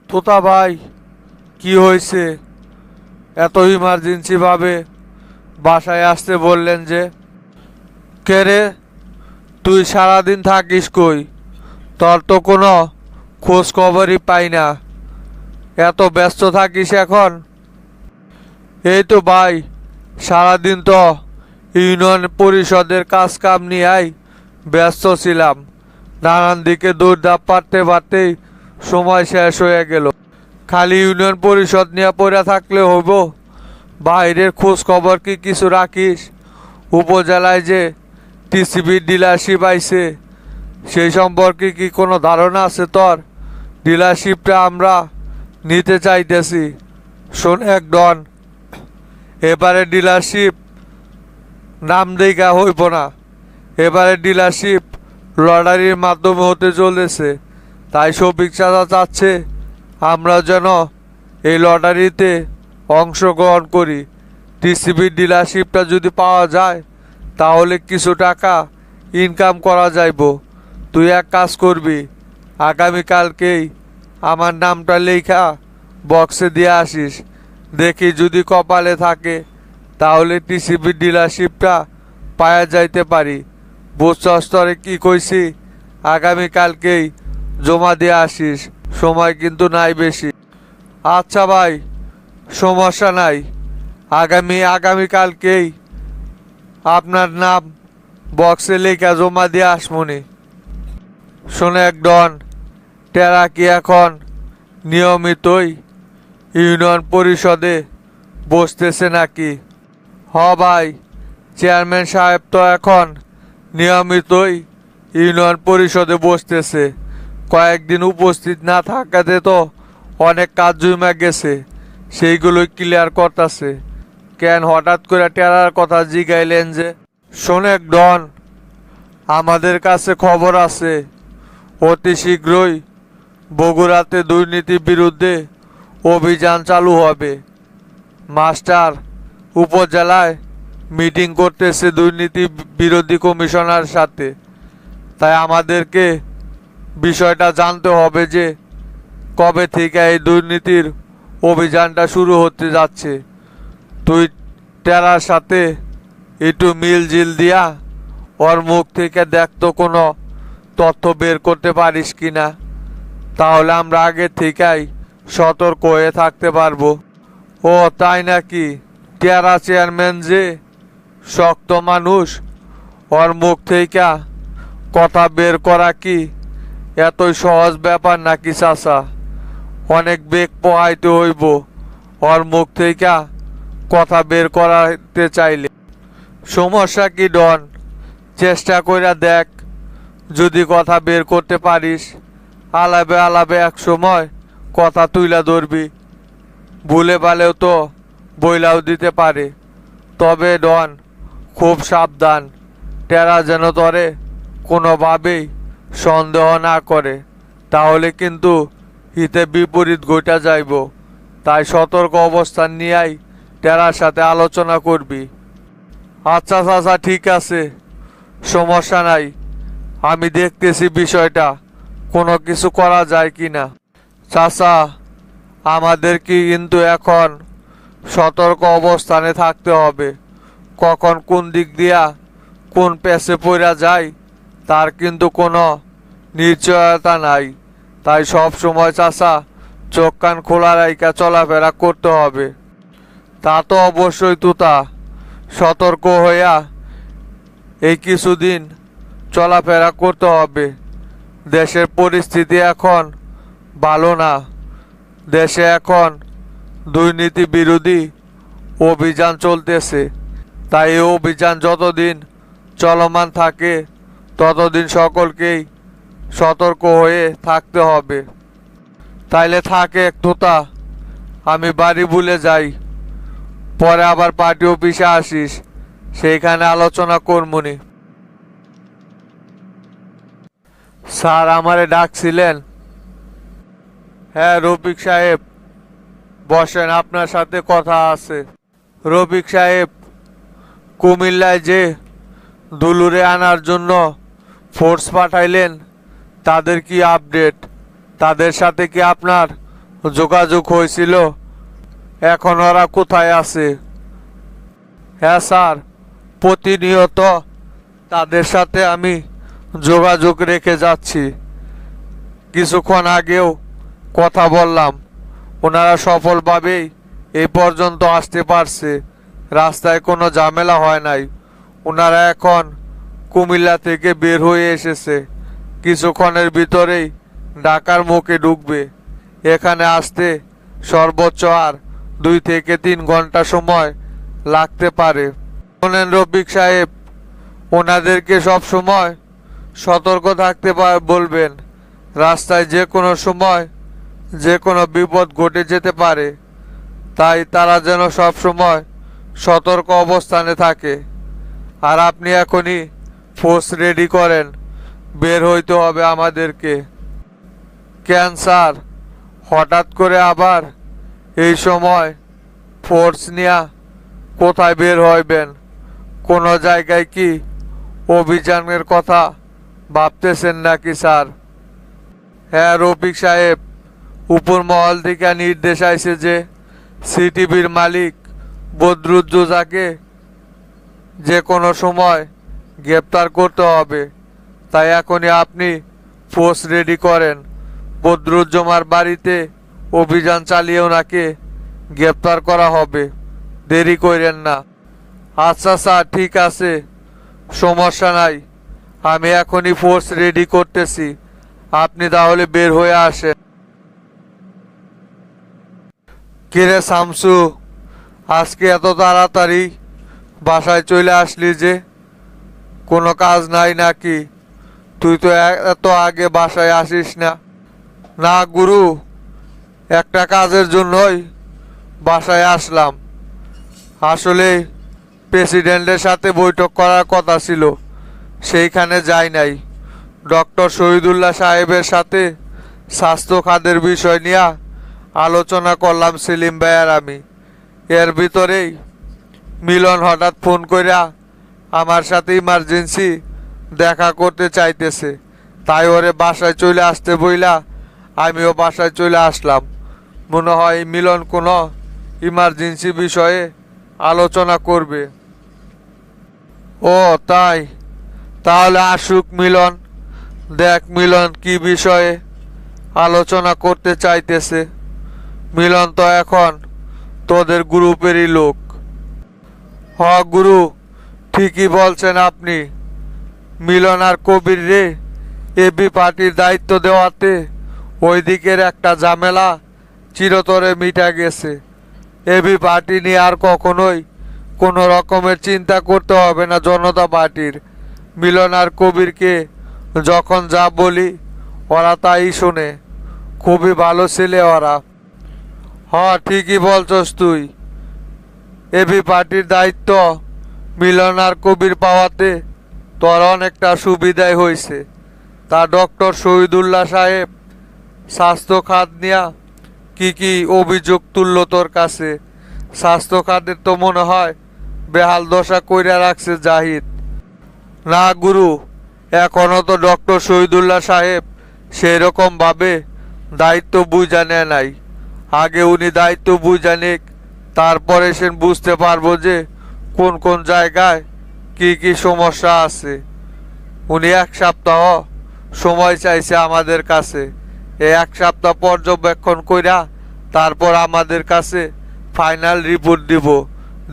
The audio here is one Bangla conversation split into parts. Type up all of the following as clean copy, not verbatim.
তোতা ভাই, কি হয়েছে? এত ইমার্জেন্সি ভাবে বাসায় আসতে বললেন যে? কে রে, তুই সারাদিন থাকিস কই? তোর তো কোনো খোঁজ খবরই পাই না। এত ব্যস্ত থাকিস এখন? এই তো ভাই, সারাদিন তো ইউনিয়ন পরিষদের কাজ কাম নিয়েই ব্যস্ত ছিলাম। নানান দিকে দৌড়ধাপ পারতে পারতেই সময় শেষ হয়ে গেল। খালি ইউনিয়ন পরিষদ নিয়ে পড়ে থাকলে হইব? বাইরের খোঁজ খবর কি কিছু রাখিস? উপজেলায় যে টিসিবির ডিলারশিপ আইছে, সেই সম্পর্কে কি কোনো ধারণা আছে তোর? ডিলারশিপটা আমরা নিতে চাইতেছি। শোন এক ডন, এবারে ডিলারশিপ নাম দেখা হইব না। এবারে ডিলারশিপ লটারির মাধ্যমে হতে চলেছে। তাই শফিক চাচা চাচ্ছে আমরা যেন এই লটারিতে অংশগ্রহণ করি। টিসিবির ডিলারশিপটা যদি পাওয়া যায় তাহলে কিছু টাকা ইনকাম করা যাইব। তুই এক কাজ করবি, আগামীকালকেই আমার নামটা লেখা বক্সে দিয়ে আসিস। দেখি যদি কপালে থাকে তাহলে টিসিবির ডিলারশিপটা পাওয়া যাইতে পারি। বুঝছস তরে কি কইছি? আগামীকালকেই জমা দিয়ে আসিস, সময় কিন্তু নাই বেশি। আচ্ছা ভাই, সমস্যা নাই। আগামীকালকেই আপনার নাম বক্সে লেখা জমা দিয়ে আসমনি। শোনে এক ডন, টেরা কি এখন নিয়মিতই ইউনিয়ন পরিষদে বসতেছে নাকি? হ ভাই, চেয়ারম্যান সাহেব তো এখন নিয়মিতই ইউনিয়ন পরিষদে বসতেছে। কয়েকদিন উপস্থিত না থাকাতে তো অনেক কাজ জমে গেছে, সেইগুলোই ক্লিয়ার করতেছে। কেন হঠাৎ করে টেরার কথা জিগাইলেন যে? শোনেক ডন, আমাদের কাছে খবর আছে অতি শীঘ্রই বগুড়াতে দুর্নীতি বিরুদ্ধে অভিযান চালু হবে। মাস্টার উপজেলায় মিটিং করতেছে দুর্নীতি বিরোধী কমিশনার সাথে। তাই আমাদেরকে বিষয়টা জানতে হবে যে কবে থেকে এই দুর্নীতির অভিযানটা শুরু হতে যাচ্ছে। তুই টেরার সাথে একটু মিল দিয়া ওর মুখ থেকে দেখতো কোনো তথ্য বের করতে পারিস কিনা, তাহলে আমরা আগে থেকেই সতর্ক হয়ে থাকতে পারবো। ও তাই নাকি? টেরা চেয়ারম্যান যে শক্ত মানুষ, ওর মুখ থেকে কথা বের করা কি এতই সহজ ব্যাপার নাকি চাচা? অনেক বেগ পোহাইতে হইব ওর মুখ থেকে কথা বের করাতে চাইলে। সমস্যা কি ডন? চেষ্টা কইরা দেখ, যদি কথা বের করতে পারিস। আলাবে আলাবে এক সময় কথা তুইলা ধরবি, ভুলে ভালেও তো বইলাও দিতে পারে। তবে ডন, খুব সাবধান, টেরা যেন তরে কোনোভাবেই সন্দেহ না করে, তাহলে কিন্তু হিতে বিপরীত ঘটা যাইব। তাই সতর্ক অবস্থান নিয়েই টেরার সাথে আলোচনা করবি। আচ্ছা চাচা, ঠিক আছে, সমস্যা নাই। আমি দেখতেছি বিষয়টা কোনো কিছু করা যায় কি না। চাচা, আমাদের কি কিন্তু এখন সতর্ক অবস্থানে থাকতে হবে। কখন কোন দিক দিয়া কোন পেছে পড়া যায় তার কিন্তু কোনো নিশ্চয়তা নাই। তাই সব সময় চাচা চোখ কান খোলা রাইকা চলাফেরা করতে হবে। তা তো অবশ্যই তুতা, সতর্ক হইয়া এই কিছুদিন চলাফেরা করতে হবে। দেশের পরিস্থিতি এখন ভালো না। দেশে এখন দুর্নীতি বিরোধী অভিযান চলতেছে। তাই এই অভিযান যতদিন চলমান থাকে ততদিন সকলকেই সতর্ক হয়ে থাকতে হবে। তাইলে থাকে তোতা, আমি বাড়ি ভুলে যাই। পরে আবার পার্টি অফিসে আসিস, সেইখানে আলোচনা করমুনি। স্যার আমারে ডাকছিলেন? হ্যাঁ রফিক সাহেব, বসেন, আপনার সাথে কথা আছে। রফিক সাহেব, কুমিল্লায় যে দুলুরে আনার জন্য ফোর্স পাঠাইলেন, তাদের কি আপডেট? তাদের সাথে কি আপনার যোগাযোগ হয়েছিল, এখন ওরা কোথায় আছে? হ্যাঁ স্যার, প্রতিনিয়ত তাদের সাথে আমি যোগাযোগ রেখে যাচ্ছি। কিছুক্ষণ আগেও কথা বললাম, ওনারা সফলভাবেই এই পর্যন্ত আসতে পারছে, রাস্তায় কোনো ঝামেলা হয় নাই। ওনারা এখন কুমিল্লা থেকে বের হয়ে এসেছে, কিছুক্ষণের ভিতরেই ঢাকার মুখে ঢুকবে। এখানে আসতে সর্বোচ্চ আর 2 থেকে 3 ঘন্টা সময় লাগতে পারে। শোনেন রফিক সাহেব, ওনাদেরকে সব সময় সতর্ক থাকতে বলবেন। রাস্তায় যে কোনো সময় যে কোনো বিপদ ঘটে যেতে পারে, তাই তারা যেন সব সময় সতর্ক অবস্থানে থাকে। আর আপনি এখনই ফোর্স রেডি করেন, বের হইতে হবে আমাদেরকে। কেন স্যার, হঠাৎ করে আবার এই সময় ফোর্স নিয়ে কোথায় বের হইবেন? কোনো জায়গায় কি অভিযানের কথা ভাবতেছেন নাকি স্যার? হ্যাঁ রফিক সাহেব, উপর মহল থেকে নির্দেশ আইছে যে সিটিভির মালিক বদরুজ্জোজাকে যে কোনো সময় গ্রেপ্তার করতে হবে। তাই এখনই আপনি ফোর্স রেডি করেন, বদরুজ্জমার বাড়িতে অভিযান চালিয়ে ওনাকে গ্রেপ্তার করা হবে। দেরি করেন না। আচ্ছা স্যার, ঠিক আছে, সমস্যা নাই, আমি এখনই ফোর্স রেডি করতেছি, আপনি তাহলে বের হয়ে আসেন। কিরে শামসু, আজকে এত তাড়াতাড়ি বাসায় চলে আসলি যে? কোনো কাজ নাই নাকি? তুই তো এত আগে বাসায় আসিস না। না গুরু, একটা কাজের জন্যই বাসায় আসলাম। আসলে প্রেসিডেন্টের সাথে বৈঠক করার কথা ছিল, সেইখানে যাই নাই। ডক্টর শহীদুল্লাহ সাহেবের সাথে স্বাস্থ্য খাতের বিষয় নিয়ে আলোচনা করলাম সেলিম ভাই আর আমি। এর ভিতরেই মিলন হঠাৎ ফোন কইরা আমার সাথে ইমার্জেন্সি দেখা করতে চাইতেছে, তাই ওরে বাসায় চলে আসতে বইলা আমিও বাসায় চলে আসলাম। মনে হয় মিলন কোনো ইমার্জেন্সি বিষয়ে আলোচনা করবে। ও তাই, তাহলে আসুক মিলন, দেখ মিলন কি বিষয়ে আলোচনা করতে চাইতেছে। মিলন তো এখন তোদের গ্রুপেরই লোক। হ গুরু, ঠিকই বলছেন আপনি। মিলন আর কবির রে এবি পার্টির দায়িত্ব দেওয়াতে ওই দিকের একটা ঝামেলা চিরতরে মিটা গেছে। এবি পার্টি নিয়ে আর কখনোই কোনো রকমের চিন্তা করতে হবে না জনতা পার্টির। মিলন আর কবিরকে যখন যা বলি ওরা তাই শোনে, খুবই ভালো ছেলে ওরা। হ্যাঁ ঠিকই বলছস তুই। এবি পার্টির দায়িত্ব মিলন আর কবির পাওয়াতে তোর অনেকটা সুবিধাই হয়েছে। তা ডক্টর শহীদুল্লাহ সাহেব স্বাস্থ্য খাত নিয়া কি কি অভিযোগ তুললো তোর কাছে? স্বাস্থ্য খাতের তো মনে হয় বেহাল দশা কইরা রাখছে জাহিদ। না গুরু, এখনো তো ডক্টর শহীদুল্লাহ সাহেব সেই রকম ভাবে দায়িত্ব বুঝা নেয় নাই। আগে উনি দায়িত্ব বুঝা নিক, তারপরে সে বুঝতে পারবো যে কোন কোন জায়গায় কি কি সমস্যা আছে। উনি 1 সপ্তাহ সময় চাইছে আমাদের কাছে। এই 1 সপ্তাহ পর্যবেক্ষণ কইরা তারপর আমাদের কাছে ফাইনাল রিপোর্ট দিব।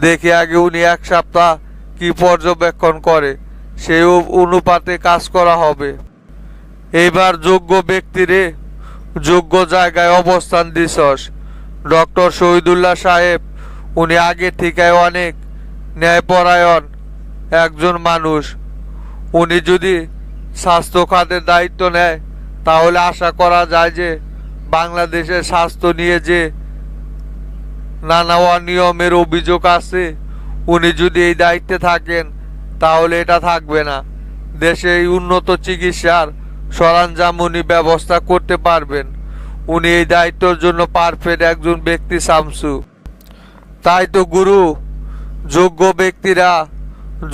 দেখি আগে উনি 1 সপ্তাহ কি পর্যবেক্ষণ করে, সেই অনুপাতে কাজ করা হবে। এইবার যোগ্য ব্যক্তিরে যোগ্য জায়গায় অবস্থান দিছস। ডক্টর শহীদুল্লাহ সাহেব উনি আগে থেকে অনেক ন্যায়পরায়ণ একজন মানুষ। উনি যদি স্বাস্থ্য খাতের দায়িত্ব নেয় তাহলে আশা করা যায় যে বাংলাদেশের স্বাস্থ্য নিয়ে যে নানা অনিয়মের অভিযোগ আছে, উনি যদি এই দায়িত্বে থাকেন তাহলে এটা থাকবে না। দেশে এই উন্নত চিকিৎসার সরঞ্জাম উনি ব্যবস্থা করতে পারবেন। উনি এই দায়িত্বের জন্য পারফেক্ট একজন ব্যক্তি শামসু। তাই তো গুরু, যোগ্য ব্যক্তিরা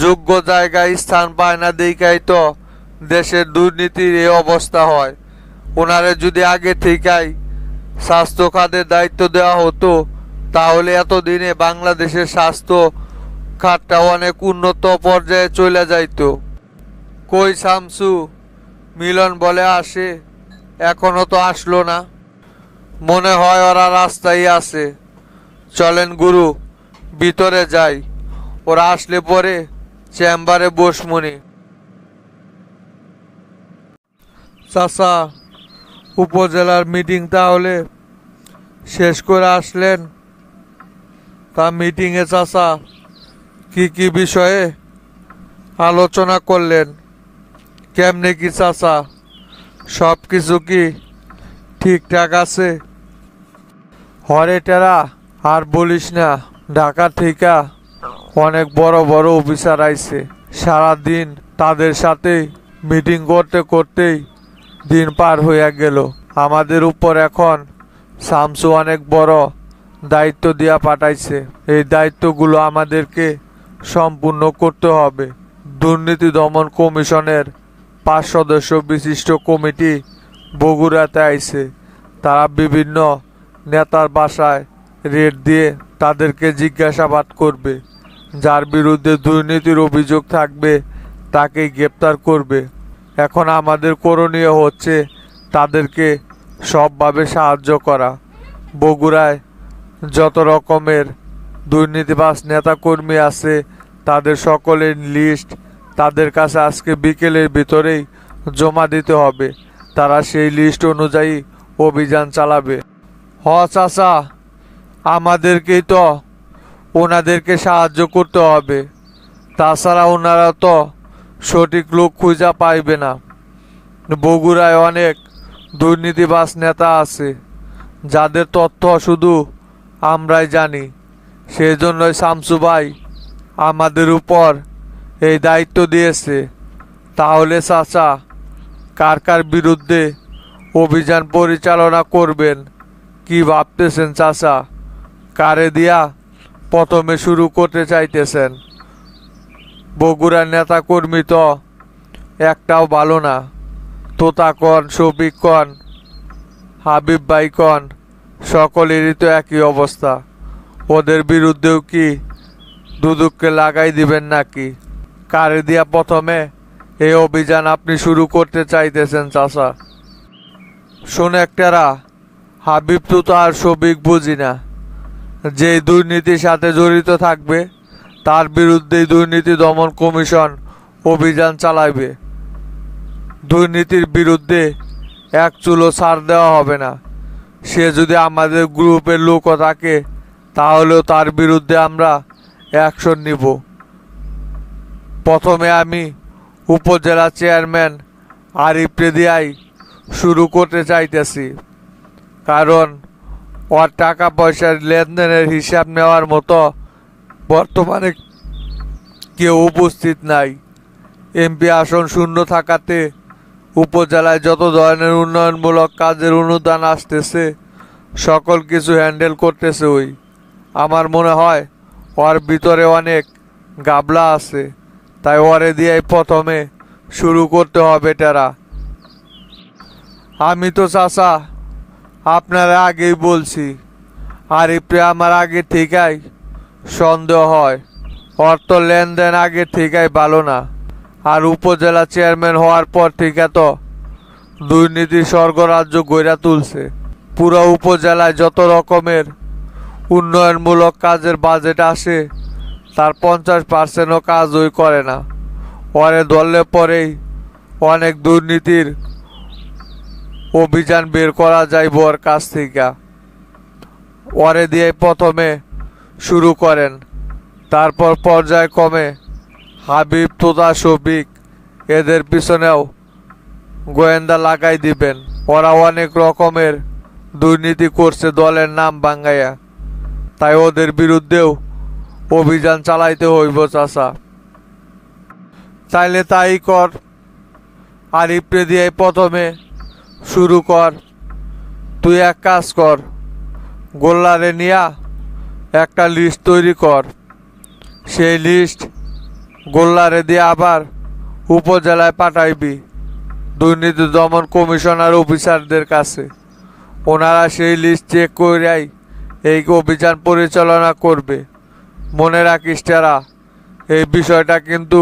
যোগ্য জায়গায় স্থান পায় না দেখাই তো দেশের দুর্নীতির এই অবস্থা হয়। ওনারে যদি আগে থেকেই স্বাস্থ্য খাতের দায়িত্ব দেওয়া হতো, তাহলে এতদিনে বাংলাদেশের স্বাস্থ্য খাতটা অনেক উন্নত পর্যায়ে চলে যাইতো। কই শামসু, মিলন বলে আসে, এখনো তো আসলো না। মনে হয় ওরা রাস্তায় আছে। চলেন গুরু, ভিতরে যাই, ওরা আসলে পরে চেম্বারে বসমনি। চাচা, উপজেলার মিটিং তাহলে শেষ করে আসলেন? তা মিটিংয়ে চাচা কি কি বিষয়ে আলোচনা করলেন? কেমনে কি চাচা, সব কিছু কি ঠিকঠাক আছে? হরে টেরা, আর বলিস না, ঢাকা থেকে অনেক বড় বড় অফিসার আইছে। সারাদিন তাদের সাথে মিটিং করতে করতেই দিন পার হইয়া গেল। আমাদের উপর এখন শামসু অনেক বড় দায়িত্ব দিয়া পাঠাইছে। এই দায়িত্বগুলো আমাদেরকে সম্পূর্ণ করতে হবে। দুর্নীতি দমন কমিশনের 5 সদস্য বিশিষ্ট কমিটি বগুড়াতে আইছে। তারা বিভিন্ন নেতার বাসায় রেড দিয়ে তাদেরকে জিজ্ঞাসাবাদ করবে। যার বিরুদ্ধে দুর্নীতির অভিযোগ থাকবে তাকে গ্রেপ্তার করবে। এখন আমাদের করণীয় হচ্ছে তাদেরকে সবভাবে সাহায্য করা। বগুড়ায় যত রকমের দুর্নীতিবাজ নেতাকর্মী আছে তাদের সকলের লিস্ট তাদের কাছে আজকে বিকেলের ভিতরেই জমা দিতে হবে। তারা সেই লিস্ট অনুযায়ী অভিযান চালাবে। চাচা, আমাদেরকেই তো ওনাদেরকে সাহায্য করতে হবে, তাছাড়া ওনারা তো সঠিক লোক খুঁজে পাইবে না। বগুড়ায় অনেক দুর্নীতিবাজ নেতা আছে যাদের তথ্য শুধু আমরাই জানি। সেই জন্যই শামসু ভাই আমাদের উপর এই দায়িত্ব দিয়েছে। তাহলে চাচা, কার কার বিরুদ্ধে অভিযান পরিচালনা করবেন কি ভাবতেছেন চাচা? কারে দিয়া প্রথমে শুরু করতে চাইতেছেন? বগুড়ার নেতা কর্মী তো একটাও ভালো না। তোতা কন, শফিক কন, হাবিব ভাই কন, সকলেরই তো একই অবস্থা। ওদের বিরুদ্ধেও কি দুদককে লাগাই দিবেন নাকি? কারে দিয়া প্রথমে এই অভিযান আপনি শুরু করতে চাইতেছেন চাচা? শোনে একটারা, হাবিব তো আর শফিক বুঝি না। যে দুর্নীতির সাথে জড়িত থাকবে তার বিরুদ্ধে দুর্নীতি দমন কমিশন অভিযান চালাবে। দুর্নীতির বিরুদ্ধে এক চুলো ছাড় দেওয়া হবে না। সে যদি আমাদের গ্রুপের লোকও থাকে তাহলেও তার বিরুদ্ধে আমরা অ্যাকশন নিব। প্রথমে আমি উপজেলা চেয়ারম্যান আরিফ দিয়াই শুরু করতে চাইতেছি, কারণ ওর টাকা পয়সার লেনদেনের হিসাব নেওয়ার মতো বর্তমানে কেউ উপস্থিত নাই। এমপি আসন শূন্য থাকাতে উপজেলায় যত ধরনের উন্নয়নমূলক কাজের অনুদান আসতেছে সকল কিছু হ্যান্ডেল করতেছে ওই। আমার মনে হয় ওর ভিতরে অনেক গাবলা আছে, তাই ওরে দিয়েই প্রথমে শুরু করতে হবে টেরা। আমি তো চাচা আপনারা আগেই বলছি, আরিফে আমার আগে থেকেই সন্দেহ হয়। ওর তো লেনদেন আগে থেকেই ভালো না। আর উপজেলা চেয়ারম্যান হওয়ার পর থেকে তো দুর্নীতি স্বর্গরাজ্য গড়া তুলছে। পুরো উপজেলায় যত রকমের উন্নয়নমূলক কাজের বাজেট আসে তার 50% কাজ ওই করে না। ওরে ধরলে পরেই অনেক দুর্নীতির অভিযান বের করা যায় ওর কাছ থেকে। ওরে দিয়ে প্রথমে শুরু করেন, তারপর পর্যায়ক্রমে হাবিব, তোতা, শফিক এদের পিছনেও গোয়েন্দা লাগাই দিবেন। ওরা অনেক রকমের দুর্নীতি করছে দলের নাম ভাঙ্গাইয়া, তাই ওদের বিরুদ্ধেও অভিযান চালাইতে হইব চাচা। তাইলে তাই কর, আরিফে দিয়ে প্রথমে শুরু কর। তুই এক কাজ কর, গোল্লারে নিয়া একটা লিস্ট তৈরি কর। সেই লিস্ট গোল্লারে দিয়ে আবার উপজেলায় পাঠাইবি দুর্নীতি দমন কমিশনার অফিসারদের কাছে। ওনারা সেই লিস্ট চেক করেই এই অভিযান পরিচালনা করবে। মনে রাখিস টেরা, এই বিষয়টা কিন্তু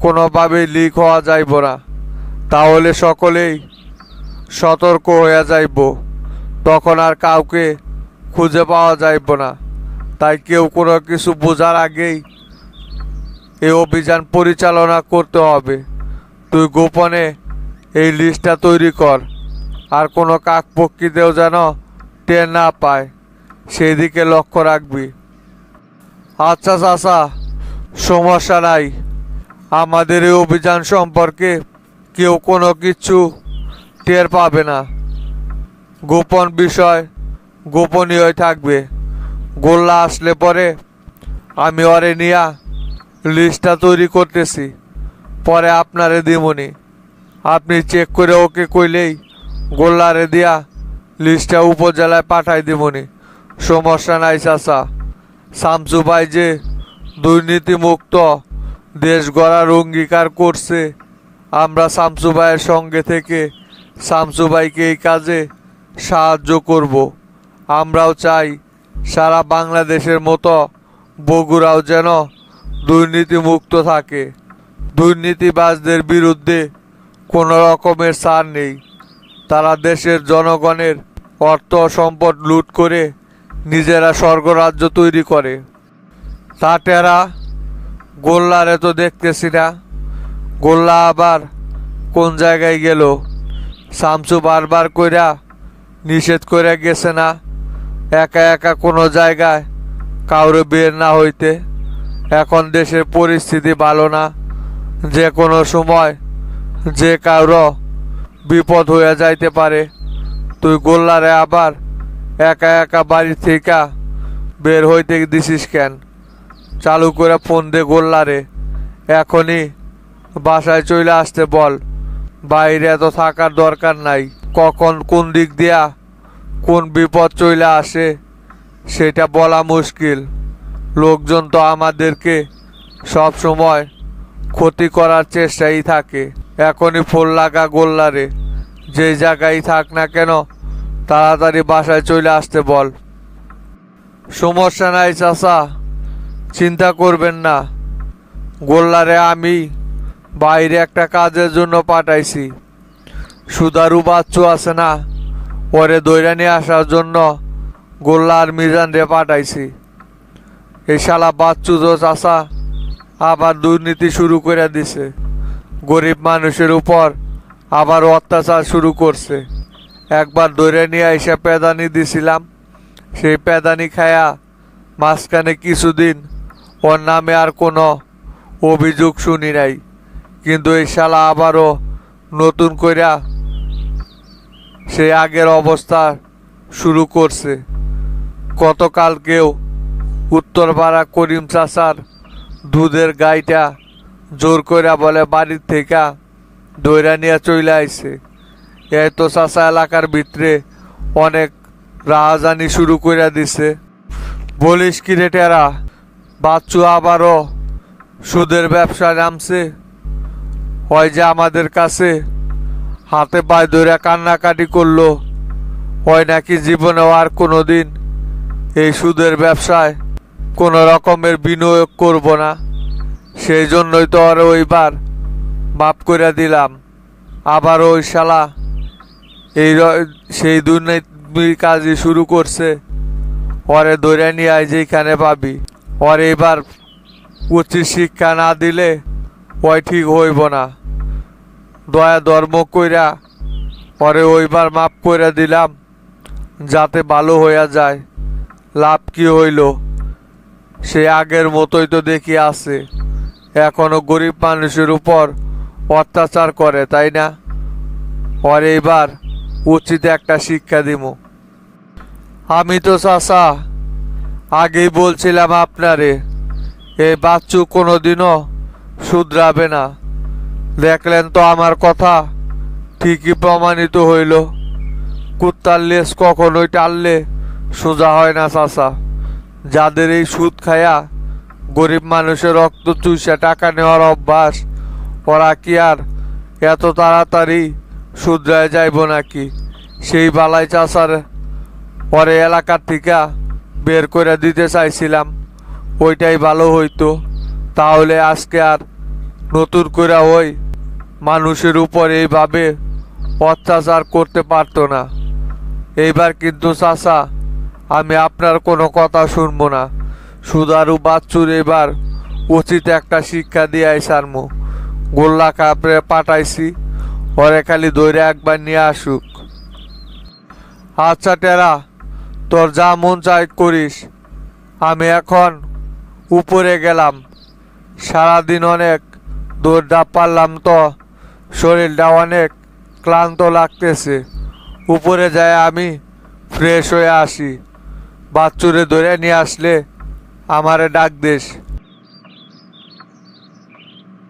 কোনোভাবেই লিক হওয়া যাইব না, তাহলে সকলেই সতর্ক হয়ে যাইব, তখন আর কাউকে খুঁজে পাওয়া যাইব না। তাই কেউ কোনো কিছু বোঝার আগেই এই অভিযান পরিচালনা করতে হবে। তুই গোপনে এই লিস্টটা তৈরি কর, আর কোনো কাকপক্ষীতেও যেন টের না পায়, সেই দিকে লক্ষ্য রাখবি। আচ্ছা চাচা, সমস্যা নাই। আমাদের এই অভিযান সম্পর্কে কেউ কোনো কিছু টের পাবে না। গোপন বিষয় গোপনীয় থাকবে। গোল্লা আসলে পরে আমি ওরে নিয়া লিস্টটা তৈরি করতেছি, পরে আপনারে দিমুনি। আপনি চেক করে ওকে কইলেই গোল্লারে দিয়া লিস্টটা উপজেলায় পাঠাই দিমুনি। সমস্যা নাই চাচা। শামসু ভাই যে দুর্নীতিমুক্ত দেশ গড়ার অঙ্গীকার করছে, আমরা শামসু ভাইয়ের সঙ্গে থেকে শামসু ভাইকে এই কাজে সাহায্য করব। আমরাও চাই সারা বাংলাদেশের মতো বগুড়াও যেন দুর্নীতিমুক্ত থাকে। দুর্নীতিবাজদের বিরুদ্ধে কোনো রকমের ছাড় নেই। তারা দেশের জনগণের অর্থ সম্পদ লুট করে নিজেরা স্বর্গরাজ্য তৈরি করে। তা টেরা, গোল্লারে তো দেখতেছি না। গোল্লা আবার কোন জায়গায় গেল? শামসু বারবার কইরা নিষেধ করে গেছে না একা একা কোনো জায়গায় কাউরে বের না হইতে। এখন দেশের পরিস্থিতি ভালো না, যে কোনো সময় যে কারো বিপদ হয়ে যাইতে পারে। তুই গোল্লারে আবার একা একা বাড়ি থেকে বের হইতে দিছিস কেন? চালু করে ফোন দে গোল্লারে, এখনই বাসায় চলে আসতে বল। বাইরে এত থাকার দরকার নাই। কখন কোন দিক দিয়া কোন বিপদ চলে আসে সেটা বলা মুশকিল। লোকজন তো আমাদেরকে সব সময় ক্ষতি করার চেষ্টাই থাকে। এখনই ফোন লাগা গোল্লারে, যে জায়গায় থাক না কেন তাড়াতাড়ি বাসায় চলে আসতে বল। সমস্যা নাই চাচা, চিন্তা করবেন না। গোল্লারে আমি বাইরে একটা কাজের জন্য পাঠাইছি। সুদারু বাচ্চু আছে না, ওরে দৈরা নিয়ে আসার জন্য গোল্লা আর মিজান রে পাঠাইছি। এই শালা বাচ্চু তো চাচা আবার দুর্নীতি শুরু করে দিছে। গরিব মানুষের উপর আবার অত্যাচার শুরু করছে। একবার দৈরা নিয়ে এসে পেদানি দিছিলাম, সেই পেদানি খায়া মাঝখানে কিছুদিন ওর নামে আর কোনো অভিযোগ শুনি নাই। কিন্তু এই শালা আবারও নতুন কইরা সেই আগের অবস্থা শুরু করছে। গতকালকেও উত্তরপাড়া করিম চাচার দুধের গাইটা জোর কইরা বলে বাড়ির থেকে দৈরা নিয়ে চলে আইছে। এই তো চাচা এলাকার ভিতরে অনেক রাহাজানি শুরু করে দিছে। বলিস কি রে টেরা, বাচ্চু আবারও সুদের ব্যবসা নামছে। হয় যে আমাদের কাছে হাতে পায়ে ধরে কান্নাকাটি করলো, হয় নাকি জীবনেও আর কোনো দিন এই সুদের ব্যবসায় কোনো রকমের বিনিয়োগ করব না। সেই জন্যই তো আর ওইবার মাফ করে দিলাম। আবার ওই শালা সেই দুর্নীতির কাজই শুরু করছে। ওরে ধরে নিয়ে আয় যেখানে পাবি। ওর এবার উচিত শিক্ষা না দিলে ওই ঠিক হইব না। দয়া ধর্ম কইরা ওরে ওইবার মাফ করে দিলাম, যাতে ভালো হইয়া যায়। লাভ কি হইল? সে আগের মতোই তো দেখি আছে, এখনো গরিব মানুষের উপর অত্যাচার করে, তাই না? ওর এইবার উচিত একটা শিক্ষা দিব। আমি তো চাচা আগেই বলছিলাম আপনারে, এই বাচ্চু কোনোদিনও শুধরাবে না। দেখলেন তো আমার কথা ঠিকই প্রমাণিত হইল। কুত্তার লেজ কখনোই টানলে সোজা হয় না চাচা। যাদের এই সুদ খায়া গরিব মানুষের রক্ত চুষে টাকা নেওয়ার অভ্যাস, ওরা কি আর এত তাড়াতাড়ি শুধরায় যাইব নাকি? সেই বালাই চাচার পরে এলাকার থেকে বের করে দিতে চাইছিলাম, ওইটাই ভালো হইতো। তাহলে আজকে আর নতুন করে ওই মানুষের উপর এইভাবে অত্যাচার করতে পারতো না। এইবার কিন্তু চাচা আমি আপনার কোনো কথা শুনবো না। সুদারু বাচ্চুর এবার উচিত একটা শিক্ষা দিয়ে সারমু। গোল্লা কাপড়ে পাঠাইছি, ওরে খালি ধরে একবার নিয়ে আসুক। আচ্ছা টেরা, তোর যা মন চাই করিস। আমি এখন উপরে গেলাম। সারাদিন অনেক দৌড়ঝাঁপ পারলাম তো শরীরটা অনেক ক্লান্ত লাগতেছে। উপরে যায় আমি ফ্রেশ হয়ে আসি। বাচ্চুরে ধরে নিয়ে আসলে আমারে ডাক দিস।